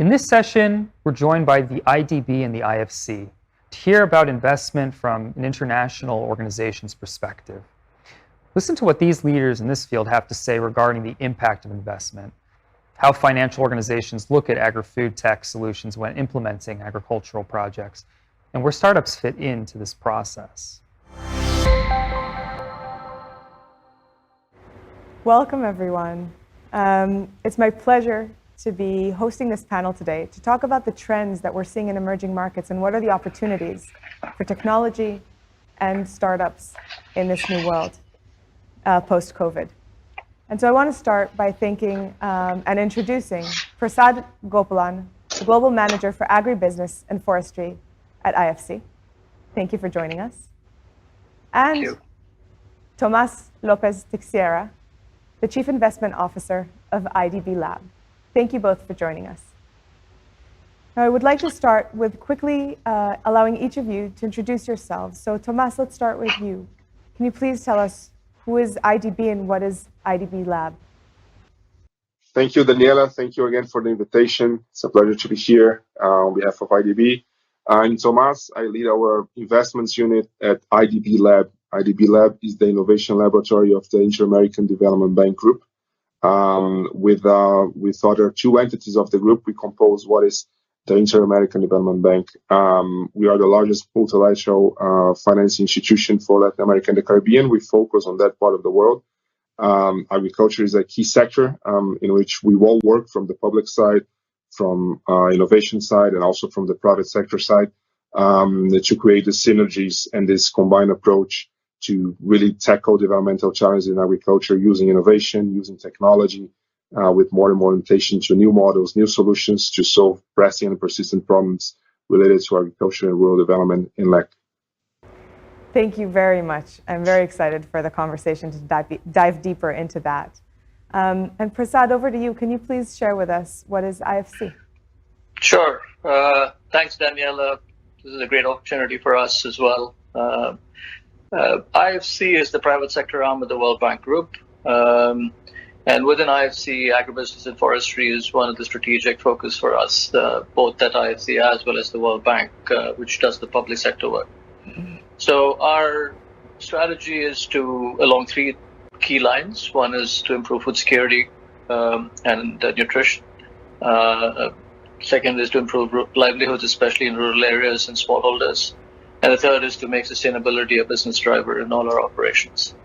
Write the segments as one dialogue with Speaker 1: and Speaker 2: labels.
Speaker 1: In this session, we're joined by the IDB and the IFC to hear about investment from an international organization's perspective. Listen to what these leaders in this field have to say regarding the impact of investment, how financial organizations look at agri-food tech solutions when implementing agricultural projects, and where startups fit into this process.
Speaker 2: Welcome, everyone. It's my pleasure to be hosting this panel today to talk about the trends that we're seeing in emerging markets and what are the opportunities for technology and startups in this new world post-COVID. And so I want to start by thanking and introducing Prasad Gopalan, the Global Manager for Agribusiness and Forestry at IFC. Thank you for joining us. And
Speaker 3: Thank you.
Speaker 2: Tomas Lopez Teixeira, the Chief Investment Officer of IDB Lab. Thank you both for joining us. Now, I would like to start with quickly allowing each of you to introduce yourselves. So Tomas, let's start with you. Can you please tell us who is IDB and what is IDB Lab?
Speaker 4: Thank you, Daniela. Thank you again for the invitation. It's a pleasure to be here on behalf of IDB. I'm Tomas. I lead our investments unit at IDB Lab. IDB Lab is the innovation laboratory of the Inter-American Development Bank Group. With other two entities of the group, we compose what is the Inter-American Development Bank. We are the largest multilateral finance institution for Latin America and the Caribbean. We focus on that part of the world. Agriculture is a key sector in which we all work from the public side, from innovation side, and also from the private sector side to create the synergies and this combined approach to really tackle developmental challenges in agriculture using innovation, using technology, with more and more orientation to new models, new solutions to solve pressing and persistent problems related to agriculture and rural development in LAC.
Speaker 2: Thank you very much. I'm very excited for the conversation to dive deeper into that. And Prasad, over to you. Can you please share with us what is IFC?
Speaker 3: Sure. Thanks, Daniela. This is a great opportunity for us as well. IFC is the private sector arm of the World Bank Group. And within IFC, agribusiness and forestry is one of the strategic focus for us, both at IFC as well as the World Bank, which does the public sector work. So our strategy is along three key lines. One is to improve food security and nutrition. Second is to improve livelihoods, especially in rural areas and smallholders. And the third is to make sustainability a business driver in all our operations.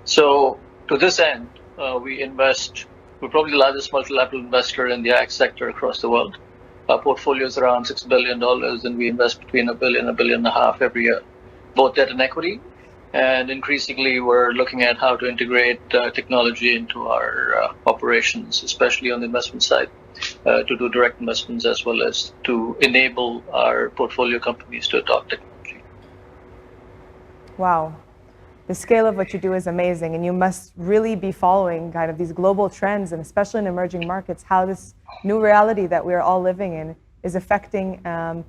Speaker 3: So to this end, we're probably the largest multilateral investor in the ag sector across the world. Our portfolio is around $6 billion, and we invest between $1 billion and $1.5 billion every year, both debt and equity. And increasingly, we're looking at how to integrate technology into our operations, especially on the investment side, to do direct investments as well as to enable our portfolio companies to adopt technology.
Speaker 2: Wow. The scale of what you do is amazing, and you must really be following kind of these global trends, and especially in emerging markets, how this new reality that we are all living in is affecting the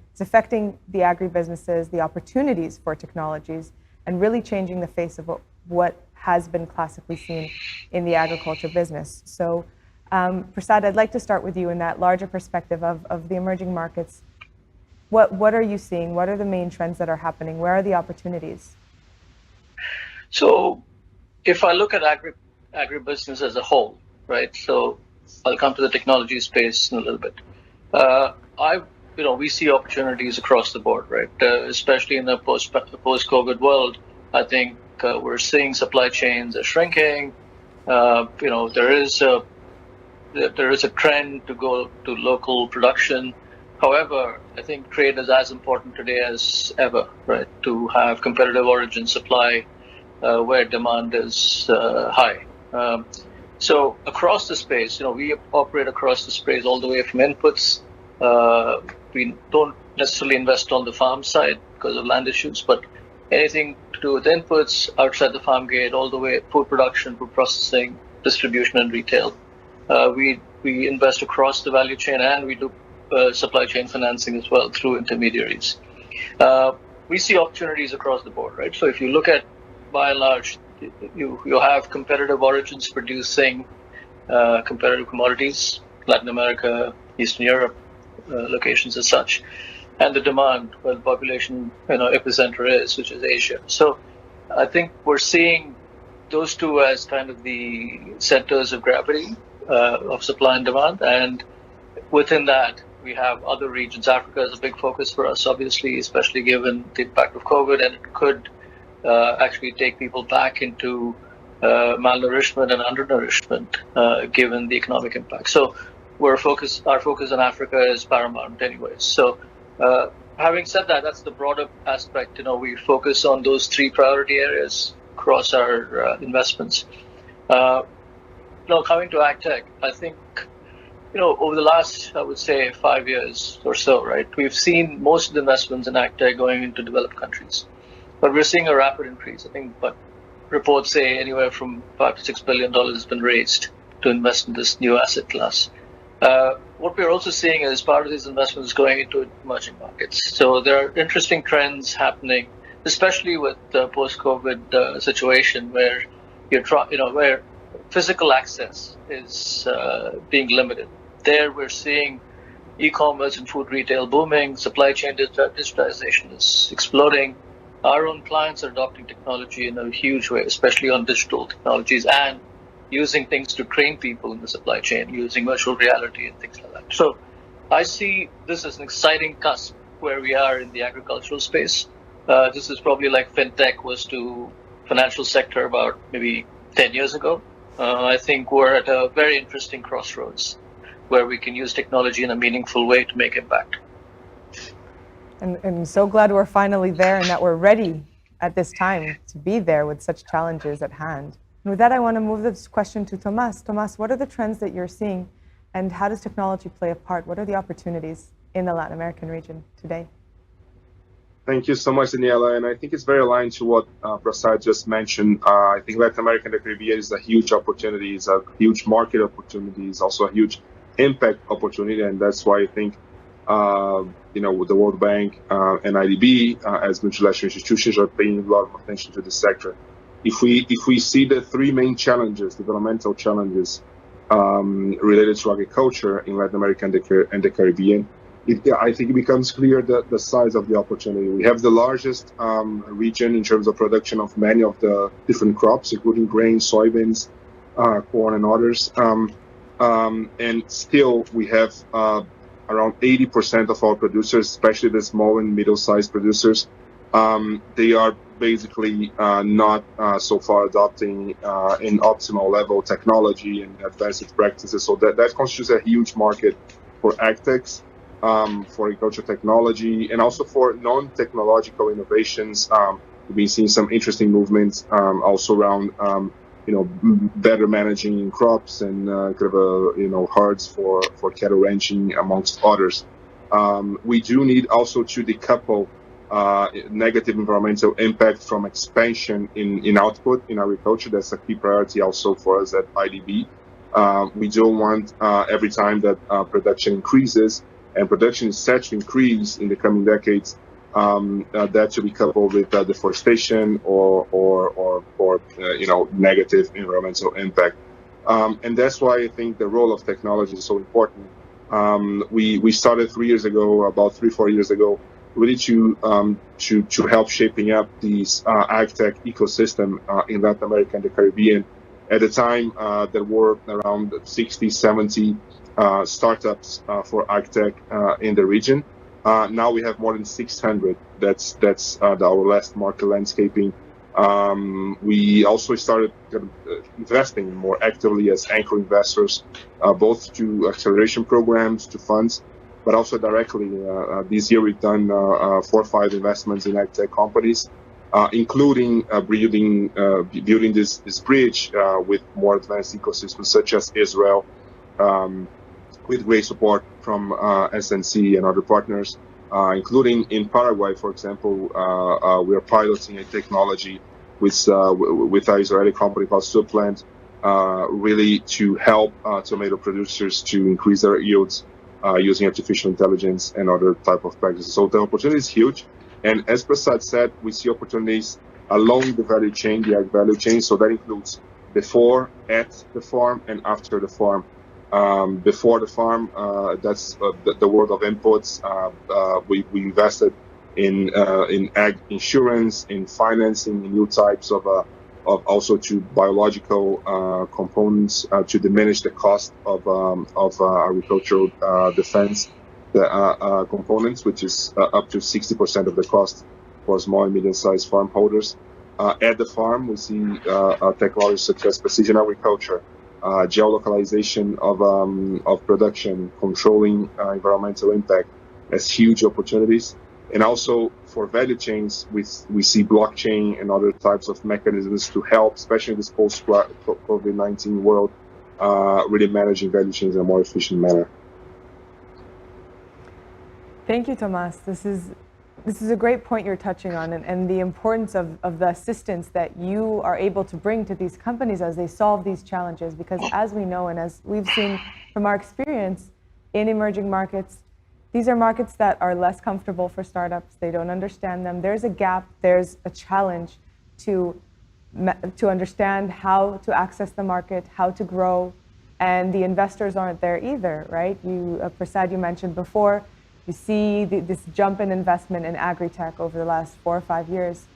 Speaker 2: agribusinesses, the opportunities for technologies, and really changing the face of what has been classically seen in the agriculture business. So, Prasad, I'd like to start with you in that larger perspective of the emerging markets. What are you seeing? What are the main trends that are happening? Where are the opportunities?
Speaker 3: So if I look at agribusiness as a whole, right? So I'll come to the technology space in a little bit. We see opportunities across the board, right? Especially in the post-COVID world, I think we're seeing supply chains are shrinking. There is a trend to go to local production. However, I think trade is as important today as ever, right? To have competitive origin supply where demand is high. So across the space, we operate across the space all the way from inputs. We don't necessarily invest on the farm side because of land issues, but anything to do with inputs outside the farm gate, all the way food production, food processing, distribution, and retail. We invest across the value chain, and we do supply chain financing as well through intermediaries. We see opportunities across the board, right? So if you look at, by and large, you have competitive origins producing competitive commodities, Latin America, Eastern Europe, locations as such, and the demand where the population epicenter is, which is Asia. So I think we're seeing those two as kind of the centers of gravity of supply and demand, and within that we have other regions. Africa is a big focus for us, obviously, especially given the impact of COVID, and it could actually take people back into malnourishment and undernourishment given the economic impact. So our focus on Africa is paramount anyways. So having said that, that's the broader aspect. We focus on those three priority areas across our investments. Coming to AgTech, I think over the last, I would say, 5 years or so, right, we've seen most of the investments in AgTech going into developed countries, but we're seeing a rapid increase. I think, but reports say anywhere from $5 to $6 billion has been raised to invest in this new asset class. What we're also seeing is part of these investments going into emerging markets. So there are interesting trends happening, especially with the post-COVID situation, where where physical access is being limited. There, we're seeing e-commerce and food retail booming. Supply chain digitization is exploding. Our own clients are adopting technology in a huge way, especially on digital technologies and using things to train people in the supply chain, using virtual reality and things like that. So I see this as an exciting cusp where we are in the agricultural space. This is probably like fintech was to financial sector about maybe 10 years ago. I think we're at a very interesting crossroads where we can use technology in a meaningful way to make impact.
Speaker 2: And I'm so glad we're finally there and that we're ready at this time to be there with such challenges at hand. And with that, I want to move this question to Tomas. Tomas, what are the trends that you're seeing and how does technology play a part? What are the opportunities in the Latin American region today?
Speaker 4: Thank you so much, Daniela. And I think it's very aligned to what Prasad just mentioned. I think Latin America and the Caribbean is a huge opportunity, it's a huge market opportunity, it's also a huge impact opportunity. And that's why I think, with the World Bank and IDB as multilateral institutions are paying a lot of attention to this sector. If we see the three main challenges, developmental challenges related to agriculture in Latin America and the Caribbean, I think it becomes clear the size of the opportunity. We have the largest region in terms of production of many of the different crops, including grains, soybeans, corn, and others. And still, we have around 80% of our producers, especially the small and middle-sized producers, they are basically not so far adopting in optimal level technology and advanced practices. So that constitutes a huge market for AgTechs, for agricultural technology, and also for non-technological innovations. We've been seeing some interesting movements also around better managing crops and herds for cattle ranching, amongst others. We do need also to decouple negative environmental impact from expansion in output in agriculture. That's a key priority also for us at IDB. We don't want every time that production increases, and production is set to increase in the coming decades, that to be coupled with deforestation or negative environmental impact. And that's why I think the role of technology is so important. We started 3 years ago, about 3-4 years ago, really to help shaping up these AgTech ecosystem in Latin America and the Caribbean. At the time, there were around 60, 70 startups for AgTech in the region. Now we have more than 600. That's our last market landscaping. We also started investing more actively as anchor investors, both to acceleration programs, to funds, but also directly. This year we've done 4 or 5 investments in AgTech companies, including building this bridge with more advanced ecosystems such as Israel, with great support from SNC and other partners, including in Paraguay, for example. We are piloting a technology with an Israeli company called Suplant, really to help tomato producers to increase their yields using artificial intelligence and other type of practices. So the opportunity is huge. And as Prasad said, we see opportunities along the value chain, the ag value chain. So that includes before, at the farm, and after the farm. Before the farm, that's the world of inputs. We invested in ag insurance, in financing, in new types of also to biological components to diminish the cost of agricultural defense components, which is up to 60% of the cost for small and medium-sized farm holders. At the farm, we see technologies such as precision agriculture, geolocalization of production, controlling environmental impact as huge opportunities. And also for value chains, we see blockchain and other types of mechanisms to help, especially in this post-COVID-19 world, really managing value chains in a more efficient manner.
Speaker 2: Thank you, Tomas. This is a great point you're touching on, and the importance of the assistance that you are able to bring to these companies as they solve these challenges. Because as we know, and as we've seen from our experience in emerging markets, these are markets that are less comfortable for startups. They don't understand them. There's a gap, there's a challenge to understand how to access the market, how to grow, and the investors aren't there either, right? Prasad, you mentioned before, you see this jump in investment in agri-tech over the last 4 or 5 years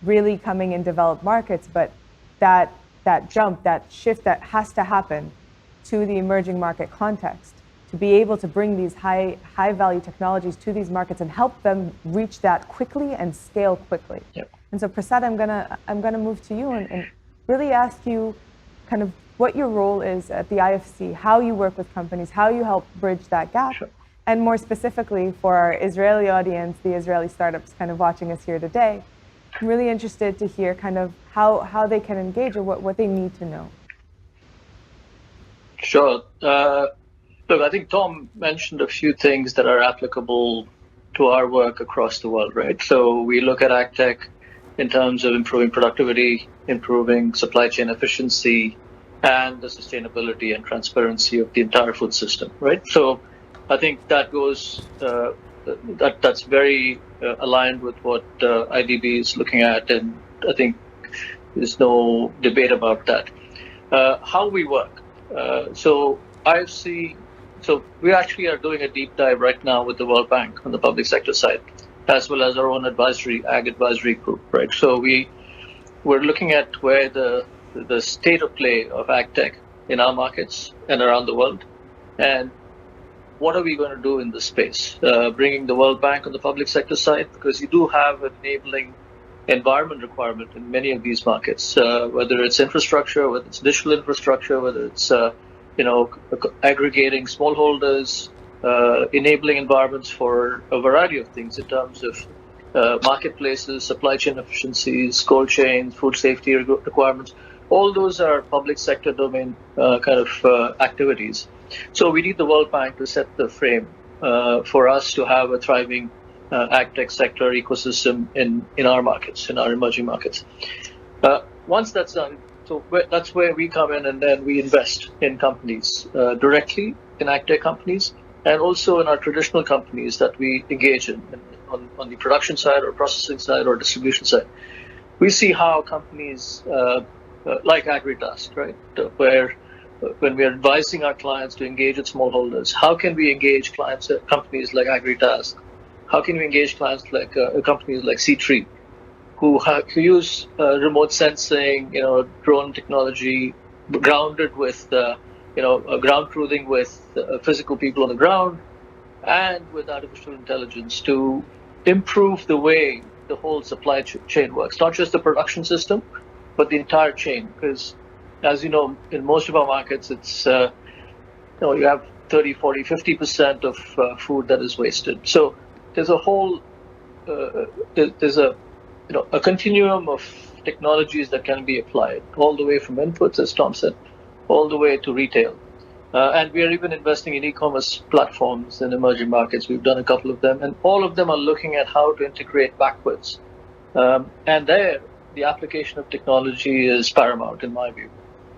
Speaker 2: really coming in developed markets, but that jump, that shift that has to happen to the emerging market context to be able to bring these high value technologies to these markets and help them reach that quickly and scale quickly.
Speaker 3: Yep.
Speaker 2: And so Prasad, I'm gonna move to you and really ask you kind of what your role is at the IFC, how you work with companies, how you help bridge that gap.
Speaker 3: Sure.
Speaker 2: And more specifically for our Israeli audience, the Israeli startups kind of watching us here today, I'm really interested to hear kind of how they can engage or what they need to know.
Speaker 3: Sure. Look, I think Tom mentioned a few things that are applicable to our work across the world, right? So we look at AgTech in terms of improving productivity, improving supply chain efficiency, and the sustainability and transparency of the entire food system, right? So I think that goes, that's very aligned with what IDB is looking at, and I think there's no debate about that. How we work. So IFC, so we actually are doing a deep dive right now with the World Bank on the public sector side, as well as our own ag advisory group, right? So we're looking at where the state of play of AgTech in our markets and around the world, and what are we going to do in this space? Bringing the World Bank on the public sector side, because you do have an enabling environment requirement in many of these markets, whether it's infrastructure, whether it's digital infrastructure, whether it's aggregating smallholders, enabling environments for a variety of things in terms of marketplaces, supply chain efficiencies, cold chains, food safety requirements. All those are public sector domain kind of activities. So we need the World Bank to set the frame for us to have a thriving AgTech sector ecosystem in our markets, in our emerging markets. Once that's done, so that's where we come in, and then we invest in companies directly in AgTech companies, and also in our traditional companies that we engage in on the production side or processing side or distribution side. We see how companies like AgriTask, right, where when we are advising our clients to engage with smallholders, how can we engage companies like AgriTask? How can we engage clients like companies like C3, who use remote sensing, drone technology, grounded with, ground truthing with physical people on the ground, and with artificial intelligence to improve the way the whole supply chain works, not just the production system, but the entire chain. Because, as you know, in most of our markets, it's you have 30, 40, 50% of food that is wasted. So there's a whole there's a continuum of technologies that can be applied, all the way from inputs, as Tom said, all the way to retail. And we are even investing in e-commerce platforms in emerging markets. We've done a couple of them, and all of them are looking at how to integrate backwards. And there, the application of technology is paramount, in my view.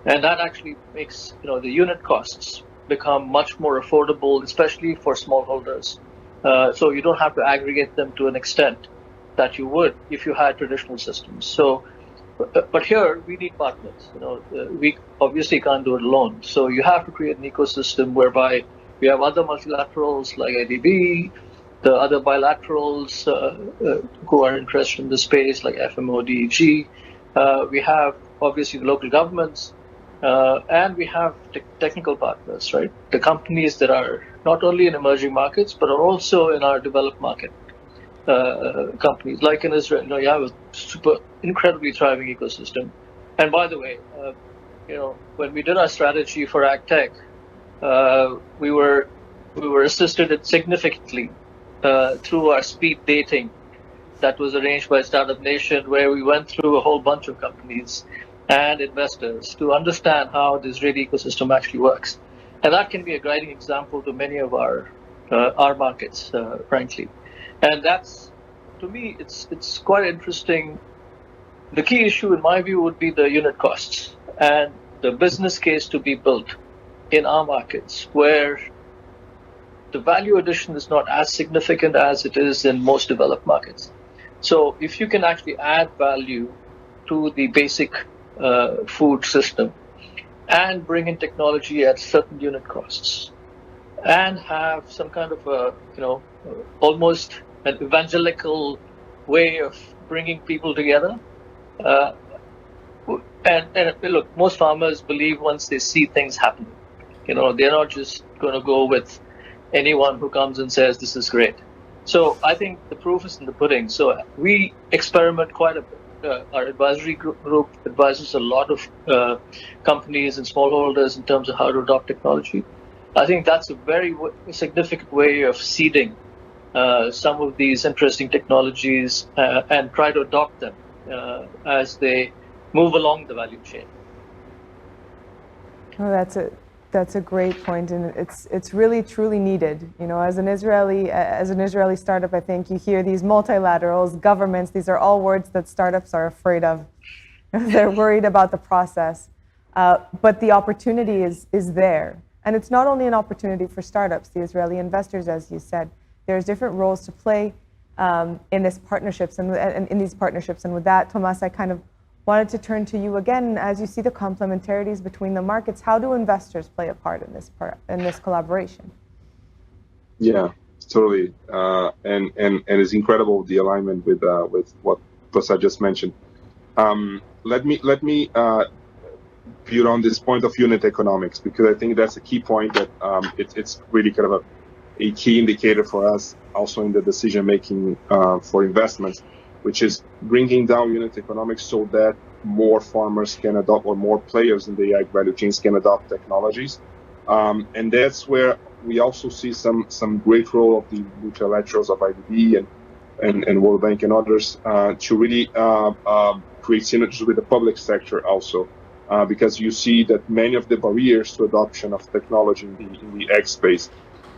Speaker 3: And that actually makes the unit costs become much more affordable, especially for smallholders. So you don't have to aggregate them to an extent that you would if you had traditional systems. So but here we need partners. We obviously can't do it alone. So you have to create an ecosystem whereby we have other multilaterals like IDB, the other bilaterals who are interested in the space like FMO, DEG. We have obviously the local governments, and we have technical partners, right? The companies that are not only in emerging markets but are also in our developed market companies. Like in Israel, you have a super incredibly thriving ecosystem. And by the way, when we did our strategy for AgTech, we were assisted significantly through our speed dating that was arranged by Startup Nation, where we went through a whole bunch of companies and investors to understand how this Israeli ecosystem actually works. And that can be a guiding example to many of our markets, frankly. And that's, to me, it's quite interesting. The key issue, in my view, would be the unit costs and the business case to be built in our markets, where the value addition is not as significant as it is in most developed markets. So if you can actually add value to the basic food system and bring in technology at certain unit costs and have some kind of a, almost an evangelical way of bringing people together. And look, most farmers believe once they see things happen, they're not just going to go with anyone who comes and says this is great. So I think the proof is in the pudding. So we experiment quite a bit. Our advisory group advises a lot of companies and smallholders in terms of how to adopt technology. I think that's a very significant way of seeding some of these interesting technologies and try to adopt them as they move along the value chain.
Speaker 2: Oh, that's a great point, and it's really truly needed. As an Israeli startup, I think you hear these multilaterals, governments. These are all words that startups are afraid of. They're worried about the process, but the opportunity is there, and it's not only an opportunity for startups. The Israeli investors, as you said, there's different roles to play in these partnerships, and with that, Tomas, I kind of wanted to turn to you again. As you see the complementarities between the markets, how do investors play a part in this collaboration?
Speaker 4: Yeah, totally, and it's incredible the alignment with what Prasad just mentioned. Let me build on this point of unit economics, because I think that's a key point that it's really kind of a key indicator for us also in the decision making for investments, which is bringing down unit economics so that more farmers can adopt, or more players in the ag value chains can adopt technologies. And that's where we also see some great role of the multilaterals of IDB and World Bank and others to really create synergies with the public sector also. Because you see that many of the barriers to adoption of technology in the ag space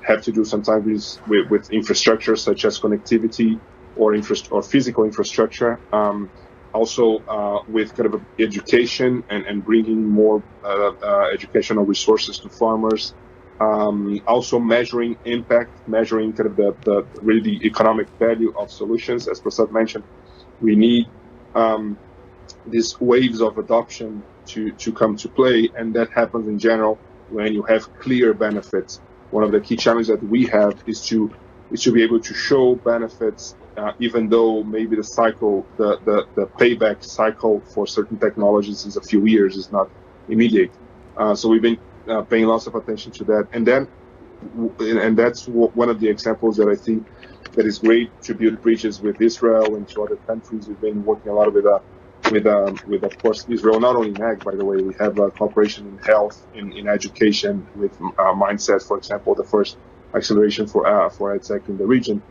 Speaker 4: have to do sometimes with infrastructure such as connectivity or physical infrastructure, also with kind of education and bringing more educational resources to farmers, also measuring impact, measuring kind of the really the economic value of solutions. As Prasad mentioned, we need these waves of adoption to come to play, and that happens in general when you have clear benefits. One of the key challenges that we have is to be able to show benefits, even though maybe the cycle, the payback cycle for certain technologies is a few years, is not immediate. So we've been paying lots of attention to that, and that's one of the examples that I think that is great to build bridges with Israel and to other countries. We've been working a lot with of course Israel, not only in ag, by the way. We have cooperation in health, in education with Mindset, for example, the first acceleration for EdTech in the region.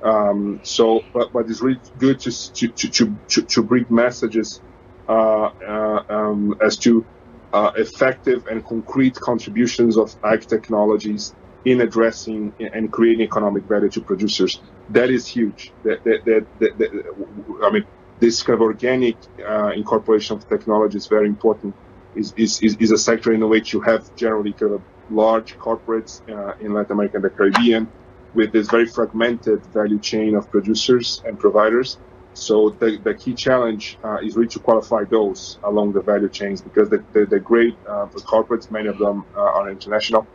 Speaker 4: But it's really good to bring messages as to effective and concrete contributions of ag technologies in addressing and creating economic value to producers. That is huge. I mean, this kind of organic incorporation of technology is very important. Is a sector in which you have generally kind of large corporates in Latin America and the Caribbean, with this very fragmented value chain of producers and providers. So the key challenge is really to qualify those along the value chains, because the great corporates, many of them are international.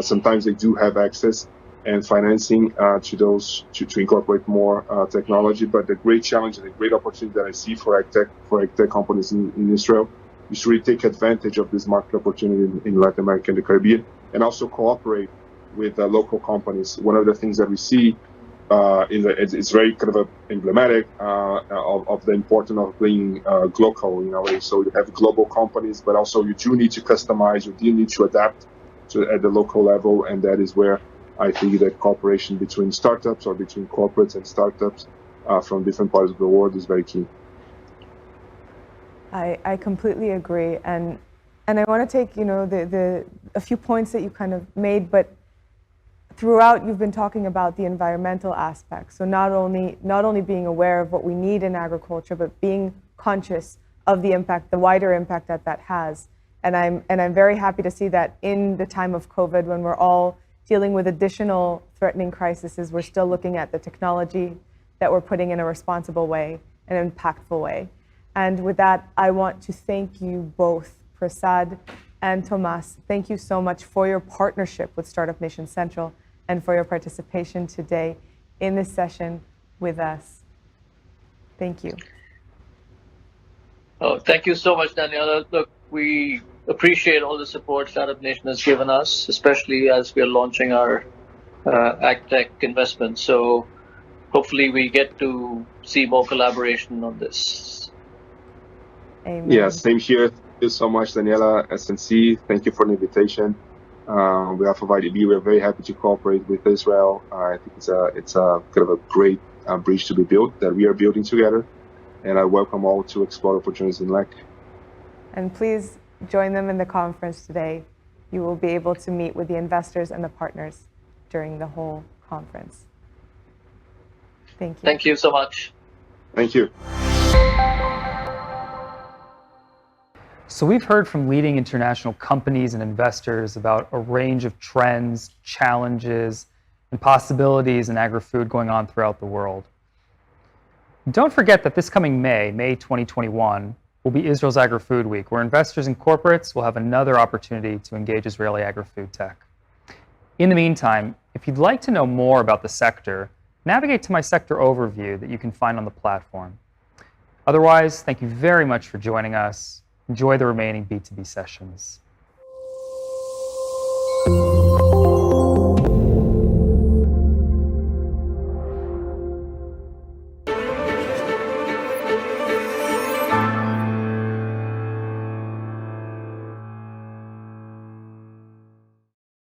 Speaker 4: Sometimes they do have access and financing to those to incorporate more technology. But the great challenge and the great opportunity that I see for ag tech companies in Israel is to really take advantage of this market opportunity in Latin America and the Caribbean, and also cooperate with local companies. One of the things that we see it's very kind of emblematic of the importance of being global in a way. So you have global companies, but also you do need to customize, you do need to adapt at the local level, and that is where I think that cooperation between startups or between corporates and startups from different parts of the world is very key.
Speaker 2: I completely agree, and I want to take a few points that you kind of made, but throughout you've been talking about the environmental aspects. So not only being aware of what we need in agriculture, but being conscious of the impact, the wider impact that has. And I'm very happy to see that in the time of COVID, when we're all dealing with additional threatening crises, we're still looking at the technology that we're putting in a responsible way, an impactful way. And with that, I want to thank you both, Prasad and Tomas. Thank you so much for your partnership with Startup Nation Central and for your participation today in this session with us. Thank you.
Speaker 3: Oh, thank you so much, Daniela. Look, we appreciate all the support Startup Nation has given us, especially as we are launching our AgTech investment. So hopefully we get to see more collaboration on this.
Speaker 2: Amen.
Speaker 4: Yeah, same here. Thank you so much, Daniela, SNC. Thank you for the invitation. On behalf of IDB, we're very happy to cooperate with Israel. I think it's a kind of a great bridge to be built that we are building together, and I welcome all to explore opportunities in LAC.
Speaker 2: And please join them in the conference today. You will be able to meet with the investors and the partners during the whole conference. Thank you.
Speaker 3: Thank you so much.
Speaker 4: Thank you.
Speaker 1: So we've heard from leading international companies and investors about a range of trends, challenges, and possibilities in agri-food going on throughout the world. Don't forget that this coming May 2021, will be Israel's Agri-Food Week, where investors and corporates will have another opportunity to engage Israeli agri-food tech. In the meantime, if you'd like to know more about the sector, navigate to my sector overview that you can find on the platform. Otherwise, thank you very much for joining us. Enjoy the remaining B2B sessions.